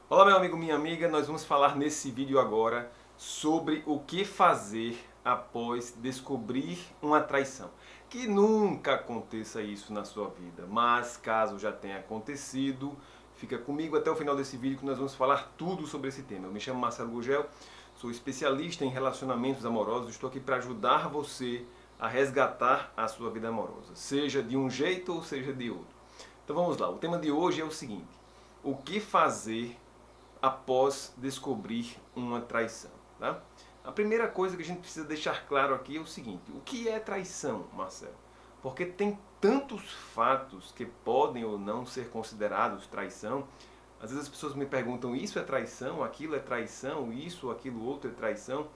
Olá meu amigo, minha amiga, nós vamos falar nesse vídeo agora sobre o que fazer após descobrir uma traição. Que nunca aconteça isso na sua vida, mas caso já tenha acontecido, fica comigo até o final desse vídeo que nós vamos falar tudo sobre esse tema. Eu me chamo Marcelo Gugel, sou especialista em relacionamentos amorosos, estou aqui para ajudar você a resgatar a sua vida amorosa, seja de um jeito ou seja de outro. Então vamos lá, o tema de hoje é o seguinte: o que fazer após descobrir uma traição, tá? A primeira coisa que a gente precisa deixar claro aqui é o seguinte: o que é traição, Marcelo? Porque tem tantos fatos que podem ou não ser considerados traição. Às vezes as pessoas me perguntam: isso é traição, aquilo é traição, isso, aquilo, outro é traição.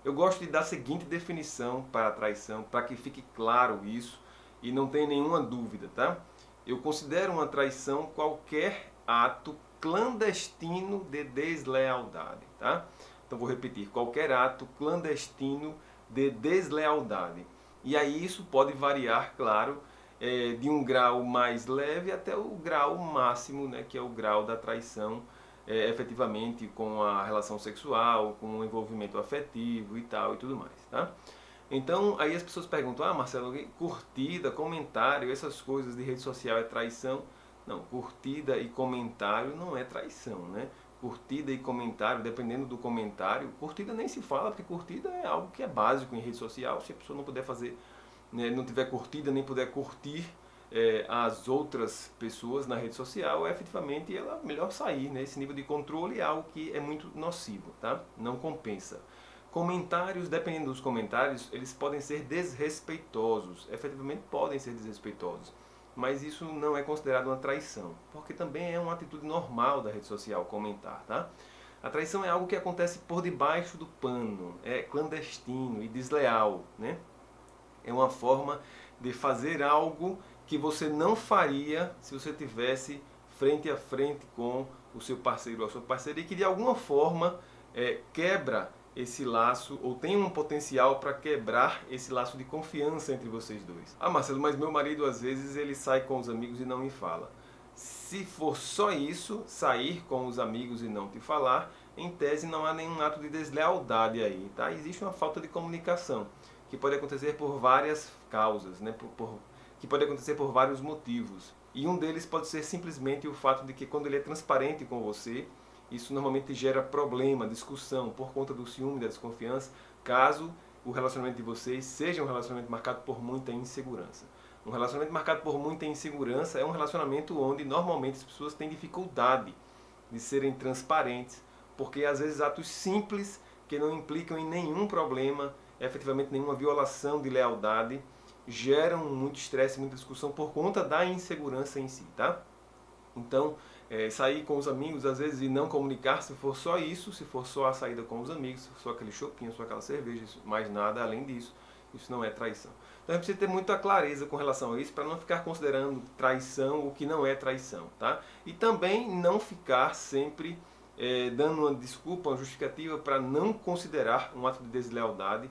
Eu gosto de dar a seguinte definição para a traição, para que fique claro isso e não tenha nenhuma dúvida, tá? Eu considero uma traição qualquer ato clandestino de deslealdade, tá? Então vou repetir: qualquer ato clandestino de deslealdade. E aí isso pode variar, claro, de um grau mais leve até o grau máximo, né, que é o grau da traição, efetivamente com a relação sexual, com o envolvimento afetivo e tal e tudo mais, tá? Então aí as pessoas perguntam: ah, Marcelo, curtida, comentário, essas coisas de rede social é traição? Não, curtida e comentário não é traição, né? Curtida e comentário, dependendo do comentário, curtida nem se fala, porque curtida é algo que é básico em rede social. Se a pessoa não puder fazer, né, não tiver curtida, nem puder curtir as outras pessoas na rede social, efetivamente ela é melhor sair, né? Esse nível de controle é algo que é muito nocivo, tá? Não compensa. Comentários, dependendo dos comentários, eles podem ser desrespeitosos, efetivamente podem ser desrespeitosos, mas isso não é considerado uma traição, porque também é uma atitude normal da rede social comentar, tá? A traição é algo que acontece por debaixo do pano, é clandestino e desleal, né? É uma forma de fazer algo que você não faria se você tivesse frente a frente com o seu parceiro ou a sua parceira, e que de alguma forma quebra esse laço, ou tem um potencial para quebrar esse laço de confiança entre vocês dois. Ah, Marcelo, mas meu marido às vezes ele sai com os amigos e não me fala. Se for só isso, sair com os amigos e não te falar, em tese não há nenhum ato de deslealdade aí, tá? Existe uma falta de comunicação, que pode acontecer por várias causas, né? Que pode acontecer por vários motivos. E um deles pode ser simplesmente o fato de que quando ele é transparente com você, isso normalmente gera problema, discussão, por conta do ciúme, da desconfiança, caso o relacionamento de vocês seja um relacionamento marcado por muita insegurança. Um relacionamento marcado por muita insegurança é um relacionamento onde normalmente as pessoas têm dificuldade de serem transparentes, porque às vezes atos simples que não implicam em nenhum problema, efetivamente nenhuma violação de lealdade, geram muito estresse, muita discussão por conta da insegurança em si, tá? Então, sair com os amigos às vezes e não comunicar, se for só isso, se for só a saída com os amigos, se for só aquele chopinho, só aquela cerveja, mais nada além disso, isso não é traição. Então a gente precisa ter muita clareza com relação a isso para não ficar considerando traição o que não é traição, tá? E também não ficar sempre dando uma desculpa, uma justificativa para não considerar um ato de deslealdade,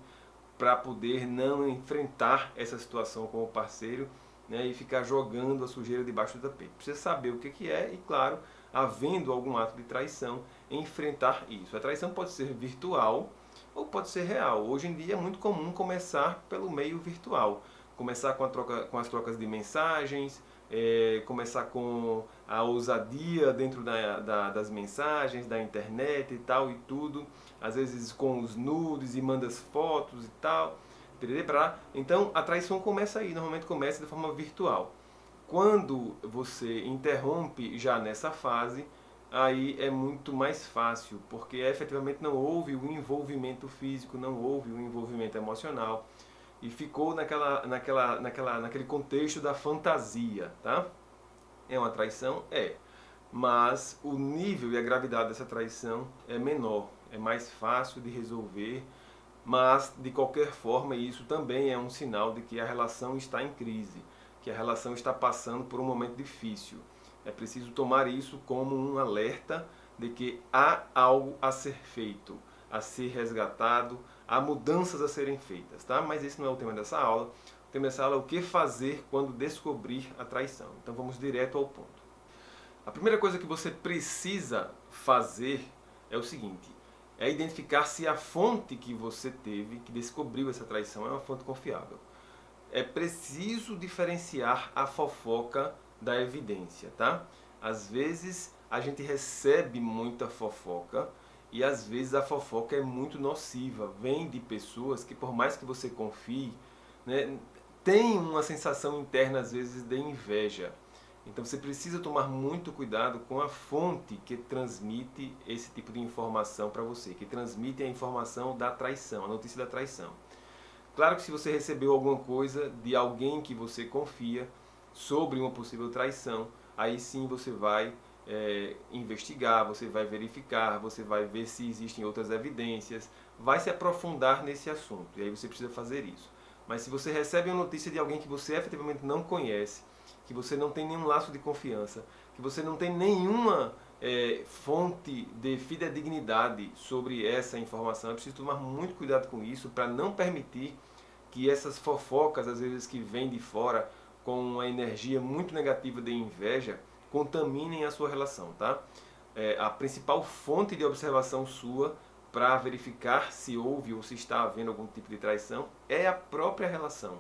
para poder não enfrentar essa situação com o parceiro, né, e ficar jogando a sujeira debaixo do tapete. Precisa saber o que é e, claro, havendo algum ato de traição, enfrentar isso. A traição pode ser virtual ou pode ser real. Hoje em dia é muito comum começar pelo meio virtual. Começar com as trocas de mensagens, começar com a ousadia dentro das mensagens, da internet e tal e tudo. Às vezes com os nudes e manda as fotos e tal. Então a traição começa aí, normalmente começa de forma virtual. Quando você interrompe já nessa fase, aí é muito mais fácil, porque efetivamente não houve o envolvimento físico, não houve o envolvimento emocional, e ficou naquele contexto da fantasia, tá? É uma traição? É. Mas o nível e a gravidade dessa traição é menor, é mais fácil de resolver, mas de qualquer forma isso também é um sinal de que a relação está em crise, que a relação está passando por um momento difícil. É preciso tomar isso como um alerta de que há algo a ser feito, a ser resgatado, há mudanças a serem feitas, tá? Mas esse não é o tema dessa aula. O tema dessa aula é o que fazer quando descobrir a traição. Então vamos direto ao ponto. A primeira coisa que você precisa fazer é o seguinte: é identificar se a fonte que você teve, que descobriu essa traição, é uma fonte confiável. É preciso diferenciar a fofoca da evidência, tá? Às vezes a gente recebe muita fofoca e às vezes a fofoca é muito nociva. Vem de pessoas que, por mais que você confie, né, tem uma sensação interna às vezes de inveja. Então você precisa tomar muito cuidado com a fonte que transmite esse tipo de informação para você, que transmite a informação da traição, a notícia da traição. Claro que se você recebeu alguma coisa de alguém que você confia sobre uma possível traição, aí sim você vai investigar, você vai verificar, você vai ver se existem outras evidências, vai se aprofundar nesse assunto, e aí você precisa fazer isso. Mas se você recebe uma notícia de alguém que você efetivamente não conhece, que você não tem nenhum laço de confiança, que você não tem nenhuma fonte de fidedignidade sobre essa informação, é preciso tomar muito cuidado com isso para não permitir que essas fofocas, às vezes que vêm de fora, com uma energia muito negativa de inveja, contaminem a sua relação, tá? A principal fonte de observação sua para verificar se houve ou se está havendo algum tipo de traição é a própria relação.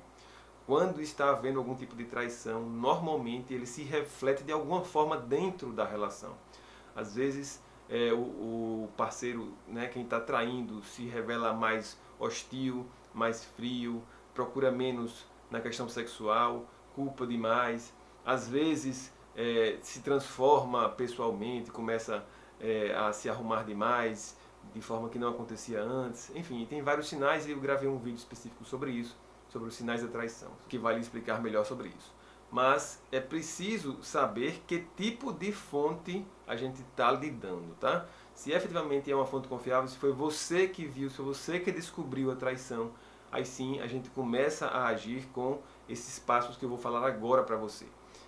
Quando está havendo algum tipo de traição, normalmente ele se reflete de alguma forma dentro da relação. Às vezes o parceiro, né, quem está traindo, se revela mais hostil, mais frio, procura menos na questão sexual, culpa demais. Às vezes se transforma pessoalmente, começa a se arrumar demais, de forma que não acontecia antes. Enfim, tem vários sinais e eu gravei um vídeo específico sobre isso, sobre os sinais da traição, que vai lhe explicar melhor sobre isso. Mas é preciso saber que tipo de fonte a gente está lidando, tá? Se efetivamente é uma fonte confiável, se foi você que viu, se foi você que descobriu a traição, aí sim a gente começa a agir com esses passos que eu vou falar agora para você.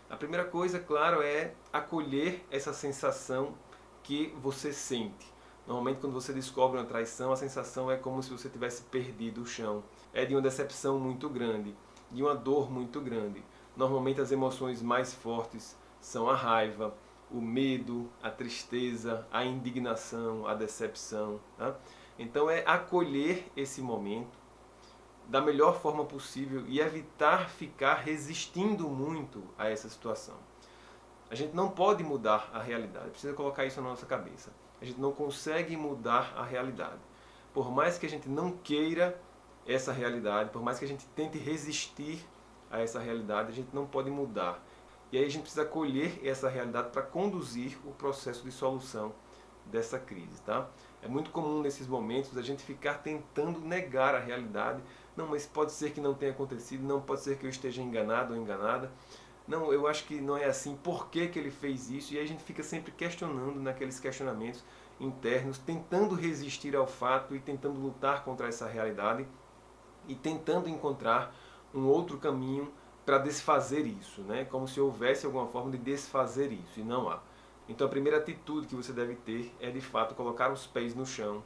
A primeira coisa, claro, é acolher essa sensação que você sente. Normalmente quando você descobre uma traição, a sensação é como se você tivesse perdido o chão. É de uma decepção muito grande, de uma dor muito grande. Normalmente as emoções mais fortes são a raiva, o medo, a tristeza, a indignação, a decepção. Tá? Então é acolher esse momento da melhor forma possível e evitar ficar resistindo muito a essa situação. A gente não pode mudar a realidade, precisa colocar isso na nossa cabeça. A gente não consegue mudar a realidade. Por mais que a gente não queira essa realidade, por mais que a gente tente resistir a essa realidade, a gente não pode mudar. E aí a gente precisa acolher essa realidade para conduzir o processo de solução dessa crise, tá? É muito comum nesses momentos a gente ficar tentando negar a realidade. Não, mas pode ser que não tenha acontecido, não pode ser que eu esteja enganado ou enganada. Não, eu acho que não é assim, por que que ele fez isso? E aí a gente fica sempre questionando naqueles questionamentos internos, tentando resistir ao fato e tentando lutar contra essa realidade e tentando encontrar um outro caminho para desfazer isso, né? Como se houvesse alguma forma de desfazer isso, e não há. Então a primeira atitude que você deve ter é de fato colocar os pés no chão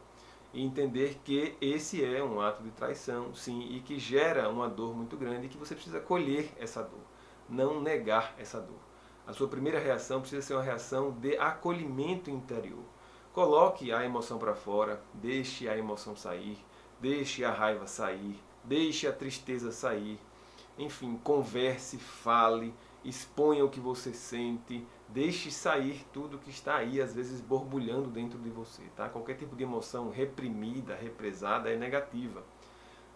e entender que esse é um ato de traição, sim, e que gera uma dor muito grande e que você precisa acolher essa dor, não negar essa dor. A sua primeira reação precisa ser uma reação de acolhimento interior. Coloque a emoção para fora, deixe a emoção sair, deixe a raiva sair, deixe a tristeza sair. Enfim, converse, fale, exponha o que você sente, deixe sair tudo que está aí, às vezes borbulhando dentro de você. Tá? Qualquer tipo de emoção reprimida, represada é negativa.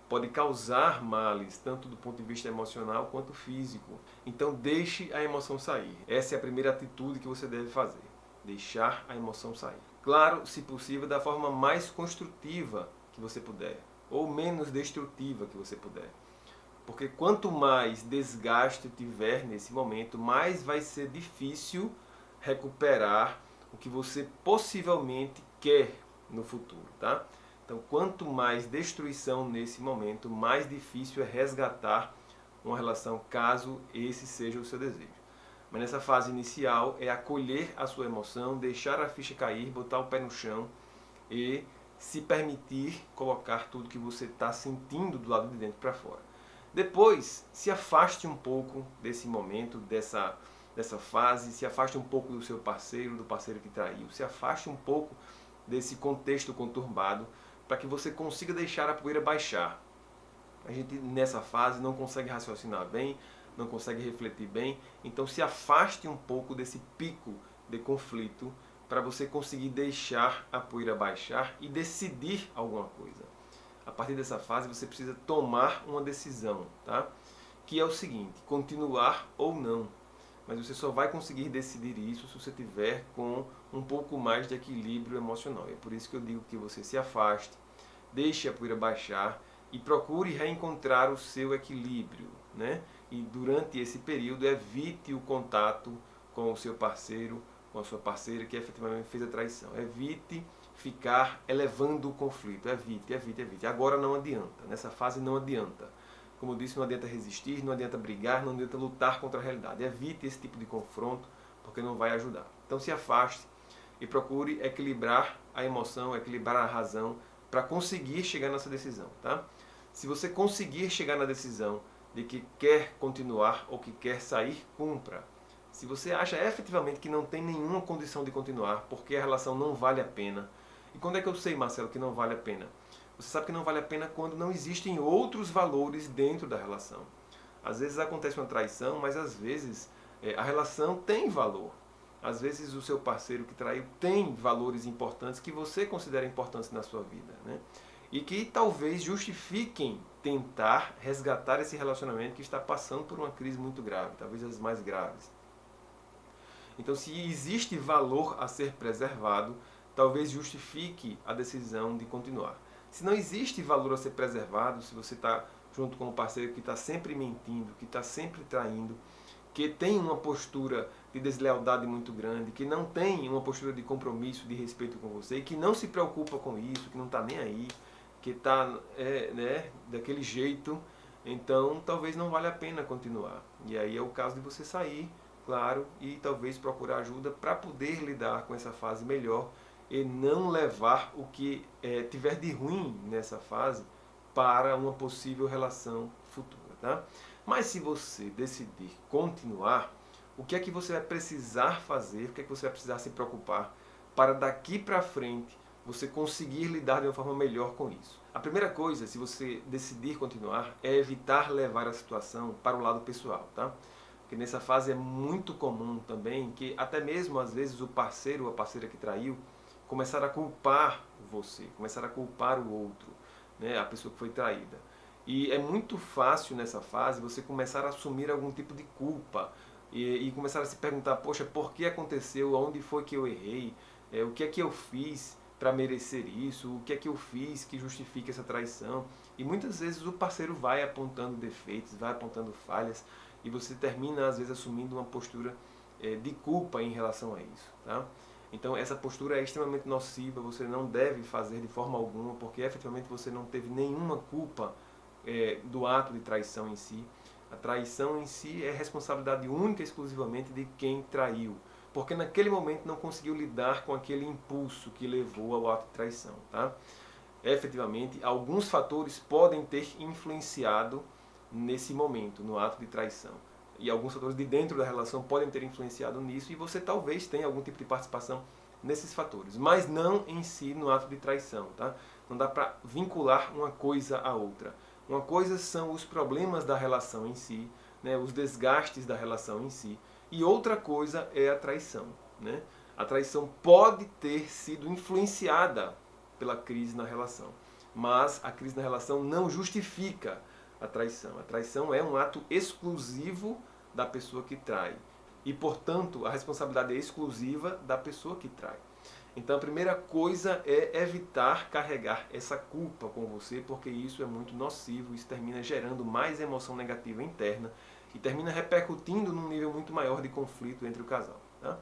Pode causar males, tanto do ponto de vista emocional quanto físico. Então deixe a emoção sair. Essa é a primeira atitude que você deve fazer. Deixar a emoção sair. Claro, se possível, da forma mais construtiva que você puder, ou menos destrutiva que você puder. Porque quanto mais desgaste tiver nesse momento, mais vai ser difícil recuperar o que você possivelmente quer no futuro, tá? Então, quanto mais destruição nesse momento, mais difícil é resgatar uma relação, caso esse seja o seu desejo. Mas nessa fase inicial é acolher a sua emoção, deixar a ficha cair, botar o pé no chão e se permitir colocar tudo que você está sentindo do lado de dentro para fora. Depois, se afaste um pouco desse momento, dessa fase, se afaste um pouco do seu parceiro, do parceiro que traiu, se afaste um pouco desse contexto conturbado, para que você consiga deixar a poeira baixar. A gente nessa fase não consegue raciocinar bem, não consegue refletir bem, então se afaste um pouco desse pico de conflito para você conseguir deixar a poeira baixar e decidir alguma coisa. A partir dessa fase você precisa tomar uma decisão, tá? Que é o seguinte: continuar ou não. Mas você só vai conseguir decidir isso se você tiver com um pouco mais de equilíbrio emocional. É por isso que eu digo que você se afaste, deixe a poeira baixar e procure reencontrar o seu equilíbrio, né? E durante esse período evite o contato com o seu parceiro, com a sua parceira que efetivamente fez a traição. Evite ficar elevando o conflito. Evite, evite, evite. Agora não adianta. Nessa fase não adianta. Como eu disse, não adianta resistir, não adianta brigar, não adianta lutar contra a realidade. Evite esse tipo de confronto, porque não vai ajudar. Então se afaste e procure equilibrar a emoção, equilibrar a razão, para conseguir chegar nessa decisão, tá? Se você conseguir chegar na decisão de que quer continuar ou que quer sair, cumpra. Se você acha efetivamente que não tem nenhuma condição de continuar, porque a relação não vale a pena. E quando é que eu sei, Marcelo, que não vale a pena? Você sabe que não vale a pena quando não existem outros valores dentro da relação. Às vezes acontece uma traição, mas às vezes a relação tem valor. Às vezes o seu parceiro que traiu tem valores importantes que você considera importantes na sua vida, né? E que talvez justifiquem tentar resgatar esse relacionamento que está passando por uma crise muito grave, talvez as mais graves. Então, se existe valor a ser preservado, talvez justifique a decisão de continuar. Se não existe valor a ser preservado, se você está junto com um parceiro que está sempre mentindo, que está sempre traindo, que tem uma postura de deslealdade muito grande, que não tem uma postura de compromisso, de respeito com você, e que não se preocupa com isso, que não está nem aí, que está daquele jeito, então talvez não valha a pena continuar. E aí é o caso de você sair, claro, e talvez procurar ajuda para poder lidar com essa fase melhor e não levar o que tiver de ruim nessa fase para uma possível relação futura, tá? Mas se você decidir continuar, o que é que você vai precisar fazer, o que é que você vai precisar se preocupar para daqui para frente você conseguir lidar de uma forma melhor com isso? A primeira coisa, se você decidir continuar, é evitar levar a situação para o lado pessoal, tá? Porque nessa fase é muito comum também que até mesmo às vezes o parceiro ou a parceira que traiu começar a culpar você, começar a culpar o outro, né, a pessoa que foi traída. E é muito fácil nessa fase você começar a assumir algum tipo de culpa e começar a se perguntar, poxa, por que aconteceu? Onde foi que eu errei? O que é que eu fiz para merecer isso? O que é que eu fiz que justifique essa traição? E muitas vezes o parceiro vai apontando defeitos, vai apontando falhas e você termina às vezes assumindo uma postura de culpa em relação a isso, tá? Então essa postura é extremamente nociva, você não deve fazer de forma alguma, porque efetivamente você não teve nenhuma culpa do ato de traição em si. A traição em si é responsabilidade única e exclusivamente de quem traiu, porque naquele momento não conseguiu lidar com aquele impulso que levou ao ato de traição, tá? Efetivamente, alguns fatores podem ter influenciado nesse momento, no ato de traição. E alguns fatores de dentro da relação podem ter influenciado nisso e você talvez tenha algum tipo de participação nesses fatores, mas não em si no ato de traição, tá? Não dá para vincular uma coisa à outra. Uma coisa são os problemas da relação em si, né, os desgastes da relação em si, e outra coisa é a traição, né? A traição pode ter sido influenciada pela crise na relação, mas a crise na relação não justifica a traição. A traição é um ato exclusivo da pessoa que trai. E, portanto, a responsabilidade é exclusiva da pessoa que trai. Então, a primeira coisa é evitar carregar essa culpa com você, porque isso é muito nocivo, isso termina gerando mais emoção negativa interna e termina repercutindo num nível muito maior de conflito entre o casal, tá?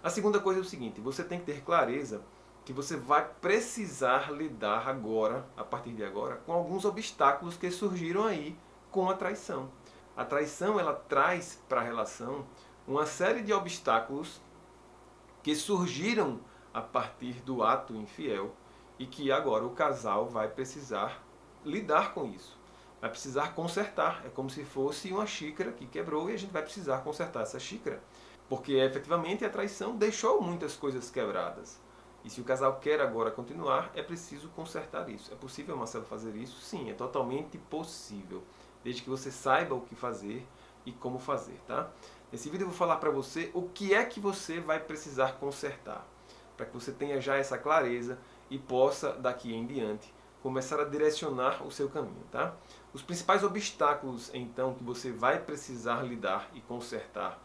A segunda coisa é o seguinte: você tem que ter clareza que você vai precisar lidar agora, a partir de agora, com alguns obstáculos que surgiram aí com a traição. A traição, ela traz para a relação uma série de obstáculos que surgiram a partir do ato infiel e que agora o casal vai precisar lidar com isso. Vai precisar consertar. É como se fosse uma xícara que quebrou e a gente vai precisar consertar essa xícara. Porque efetivamente a traição deixou muitas coisas quebradas. E se o casal quer agora continuar, é preciso consertar isso. É possível, Marcelo, fazer isso? Sim, é totalmente possível. Desde que você saiba o que fazer e como fazer, tá? Nesse vídeo eu vou falar para você o que é que você vai precisar consertar, para que você tenha já essa clareza e possa, daqui em diante, começar a direcionar o seu caminho, tá? Os principais obstáculos, então, que você vai precisar lidar e consertar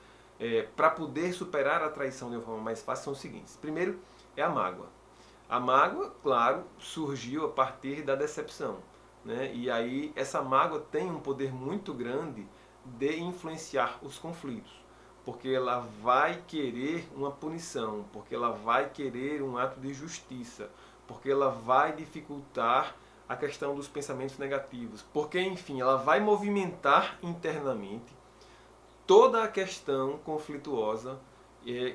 para poder superar a traição de uma forma mais fácil são os seguintes. Primeiro, é a mágoa. A mágoa, claro, surgiu a partir da decepção, né? E aí essa mágoa tem um poder muito grande de influenciar os conflitos, porque ela vai querer uma punição, porque ela vai querer um ato de justiça, porque ela vai dificultar a questão dos pensamentos negativos, porque, enfim, ela vai movimentar internamente toda a questão conflituosa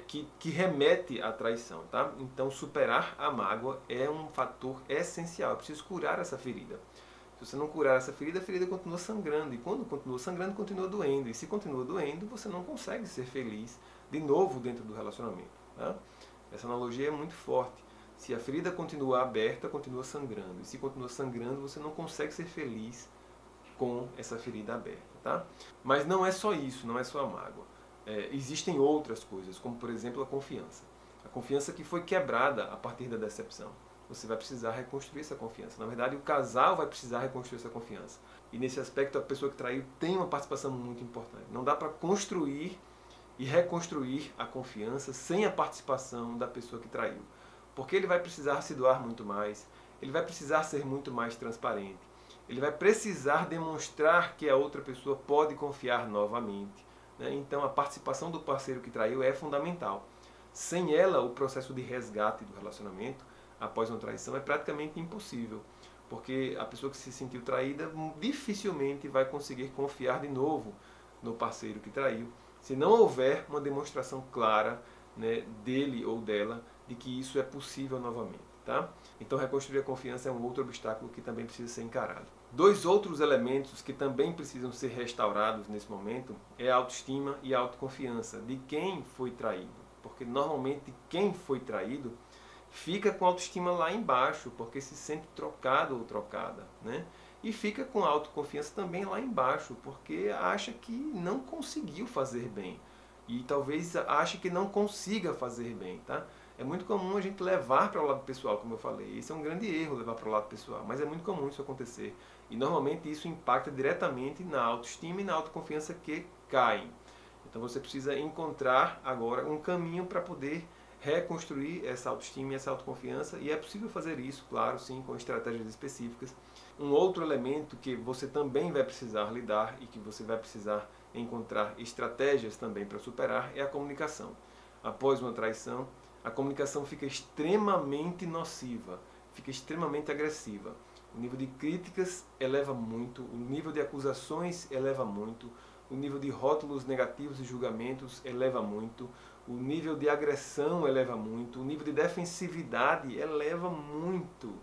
que remete à traição, tá? Então, superar a mágoa é um fator essencial. É preciso curar essa ferida. Se você não curar essa ferida, a ferida continua sangrando. E quando continua sangrando, continua doendo. E se continua doendo, você não consegue ser feliz de novo dentro do relacionamento, tá? Essa analogia é muito forte. Se a ferida continua aberta, continua sangrando. E se continua sangrando, você não consegue ser feliz com essa ferida aberta, tá? Mas não é só isso, não é só a mágoa. Existem outras coisas, como por exemplo a confiança. A confiança que foi quebrada a partir da decepção. Você vai precisar reconstruir essa confiança. Na verdade, o casal vai precisar reconstruir essa confiança. E nesse aspecto, a pessoa que traiu tem uma participação muito importante. Não dá para construir e reconstruir a confiança sem a participação da pessoa que traiu. Porque ele vai precisar se doar muito mais, ele vai precisar ser muito mais transparente, ele vai precisar demonstrar que a outra pessoa pode confiar novamente, né? Então a participação do parceiro que traiu é fundamental. Sem ela, o processo de resgate do relacionamento após uma traição é praticamente impossível, porque a pessoa que se sentiu traída dificilmente vai conseguir confiar de novo no parceiro que traiu, se não houver uma demonstração clara, né, dele ou dela de que isso é possível novamente, tá? Então reconstruir a confiança é um outro obstáculo que também precisa ser encarado. Dois outros elementos que também precisam ser restaurados nesse momento é a autoestima e a autoconfiança de quem foi traído, porque normalmente quem foi traído fica com a autoestima lá embaixo, porque se sente trocado ou trocada, né? E fica com a autoconfiança também lá embaixo, porque acha que não conseguiu fazer bem. E talvez ache que não consiga fazer bem, tá? É muito comum a gente levar para o lado pessoal, como eu falei. Esse é um grande erro, levar para o lado pessoal, mas é muito comum isso acontecer. E normalmente isso impacta diretamente na autoestima e na autoconfiança que caem. Então você precisa encontrar agora um caminho para poder reconstruir essa autoestima e essa autoconfiança, e é possível fazer isso, claro, sim, com estratégias específicas. Um outro elemento que você também vai precisar lidar e que você vai precisar encontrar estratégias também para superar é a comunicação. Após uma traição, a comunicação fica extremamente nociva, fica extremamente agressiva. O nível de críticas eleva muito, o nível de acusações eleva muito, o nível de rótulos negativos e julgamentos eleva muito, o nível de agressão eleva muito, o nível de defensividade eleva muito.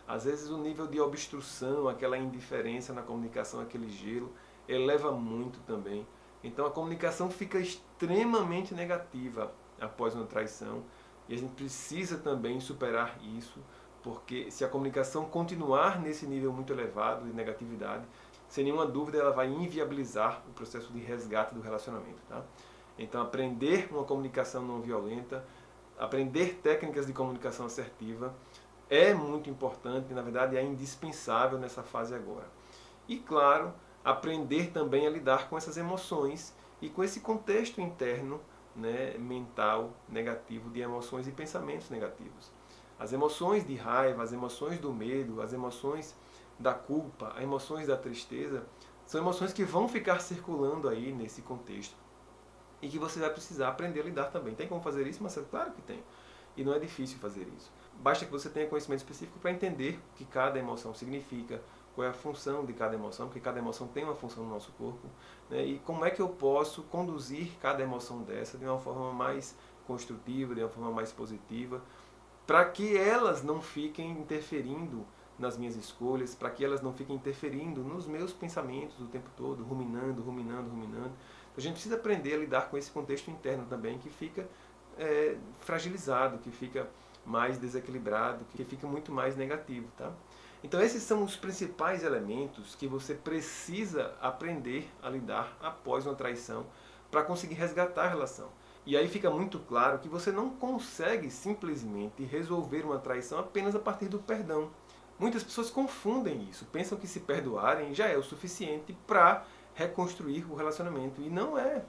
Às vezes o nível de obstrução, aquela indiferença na comunicação, aquele gelo, eleva muito também. Então a comunicação fica extremamente negativa após uma traição e a gente precisa também superar isso, porque se a comunicação continuar nesse nível muito elevado de negatividade, sem nenhuma dúvida ela vai inviabilizar o processo de resgate do relacionamento, tá? Então aprender uma comunicação não violenta, aprender técnicas de comunicação assertiva é muito importante, na verdade é indispensável nessa fase agora. E claro, aprender também a lidar com essas emoções e com esse contexto interno, né, mental negativo de emoções e pensamentos negativos. As emoções de raiva, as emoções do medo, as emoções da culpa, as emoções da tristeza, são emoções que vão ficar circulando aí nesse contexto e que você vai precisar aprender a lidar também. Tem como fazer isso, Marcelo? Claro que tem. E não é difícil fazer isso. Basta que você tenha conhecimento específico para entender o que cada emoção significa, qual é a função de cada emoção, porque cada emoção tem uma função no nosso corpo, né? E como é que eu posso conduzir cada emoção dessa de uma forma mais construtiva, de uma forma mais positiva, para que elas não fiquem interferindo nas minhas escolhas, para que elas não fiquem interferindo nos meus pensamentos o tempo todo, ruminando. A gente precisa aprender a lidar com esse contexto interno também, que fica fragilizado, que fica mais desequilibrado, que fica muito mais negativo, tá? Então esses são os principais elementos que você precisa aprender a lidar após uma traição para conseguir resgatar a relação. E aí fica muito claro que você não consegue simplesmente resolver uma traição apenas a partir do perdão. Muitas pessoas confundem isso, pensam que se perdoarem já é o suficiente para reconstruir o relacionamento. E não é.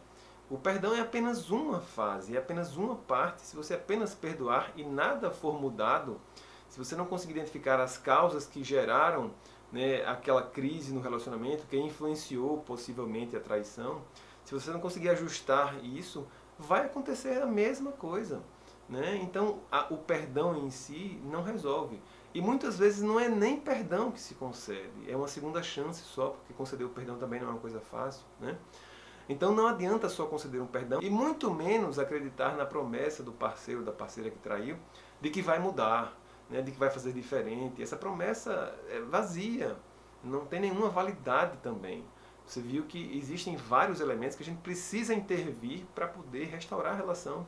O perdão é apenas uma fase, é apenas uma parte. Se você apenas perdoar e nada for mudado, se você não conseguir identificar as causas que geraram, né, aquela crise no relacionamento, que influenciou possivelmente a traição, se você não conseguir ajustar isso, vai acontecer a mesma coisa, né? Então o perdão em si não resolve. E muitas vezes não é nem perdão que se concede, é uma segunda chance só, porque conceder o perdão também não é uma coisa fácil, né? Então não adianta só conceder um perdão e muito menos acreditar na promessa do parceiro ou da parceira que traiu de que vai mudar, né, de que vai fazer diferente. Essa promessa é vazia, não tem nenhuma validade também. Você viu que existem vários elementos que a gente precisa intervir para poder restaurar a relação.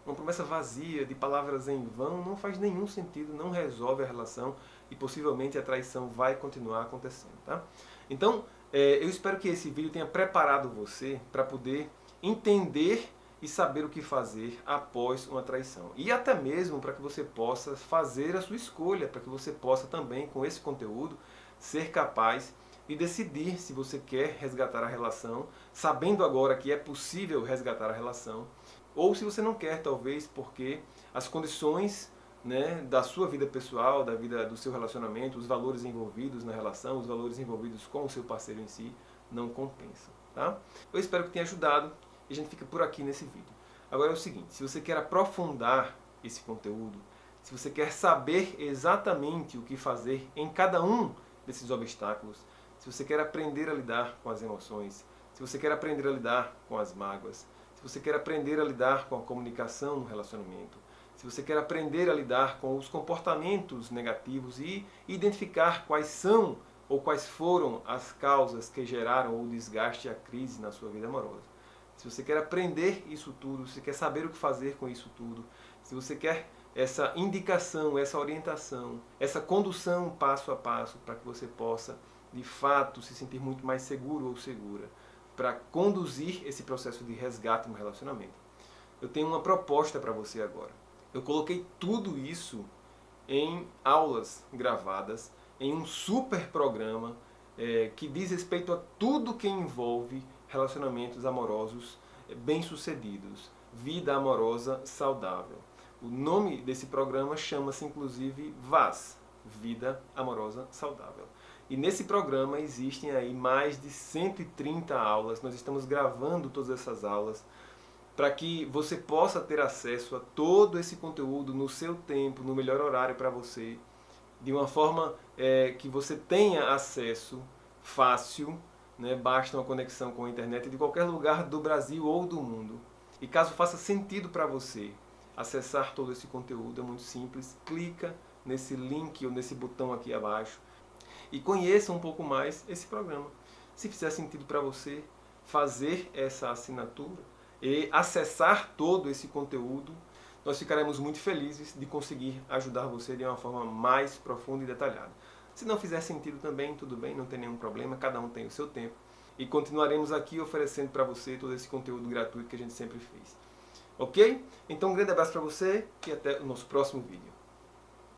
Uma promessa vazia, de palavras em vão, não faz nenhum sentido, não resolve a relação e possivelmente a traição vai continuar acontecendo, tá? Então, eu espero que esse vídeo tenha preparado você para poder entender e saber o que fazer após uma traição. E até mesmo para que você possa fazer a sua escolha, para que você possa também, com esse conteúdo, ser capaz de decidir se você quer resgatar a relação, sabendo agora que é possível resgatar a relação, ou se você não quer, talvez porque as condições, né, da sua vida pessoal, da vida do seu relacionamento, os valores envolvidos na relação, os valores envolvidos com o seu parceiro em si, não compensam, tá? Eu espero que tenha ajudado e a gente fica por aqui nesse vídeo. Agora é o seguinte, se você quer aprofundar esse conteúdo, se você quer saber exatamente o que fazer em cada um desses obstáculos, se você quer aprender a lidar com as emoções, se você quer aprender a lidar com as mágoas, se você quer aprender a lidar com a comunicação no relacionamento, se você quer aprender a lidar com os comportamentos negativos e identificar quais são ou quais foram as causas que geraram o desgaste e a crise na sua vida amorosa, se você quer aprender isso tudo, se você quer saber o que fazer com isso tudo, se você quer essa indicação, essa orientação, essa condução passo a passo para que você possa, de fato, se sentir muito mais seguro ou segura, para conduzir esse processo de resgate no relacionamento, eu tenho uma proposta para você agora. Eu coloquei tudo isso em aulas gravadas, em um super programa que diz respeito a tudo que envolve relacionamentos amorosos bem-sucedidos, vida amorosa saudável. O nome desse programa chama-se inclusive VAS, Vida Amorosa Saudável. E nesse programa existem aí mais de 130 aulas, nós estamos gravando todas essas aulas para que você possa ter acesso a todo esse conteúdo no seu tempo, no melhor horário para você, de uma forma que você tenha acesso fácil, né? Basta uma conexão com a internet de qualquer lugar do Brasil ou do mundo. E caso faça sentido para você acessar todo esse conteúdo, é muito simples, clica nesse link ou nesse botão aqui abaixo e conheça um pouco mais esse programa. Se fizer sentido para você fazer essa assinatura e acessar todo esse conteúdo, nós ficaremos muito felizes de conseguir ajudar você de uma forma mais profunda e detalhada. Se não fizer sentido também, tudo bem, não tem nenhum problema, cada um tem o seu tempo. E continuaremos aqui oferecendo para você todo esse conteúdo gratuito que a gente sempre fez. Ok? Então um grande abraço para você e até o nosso próximo vídeo.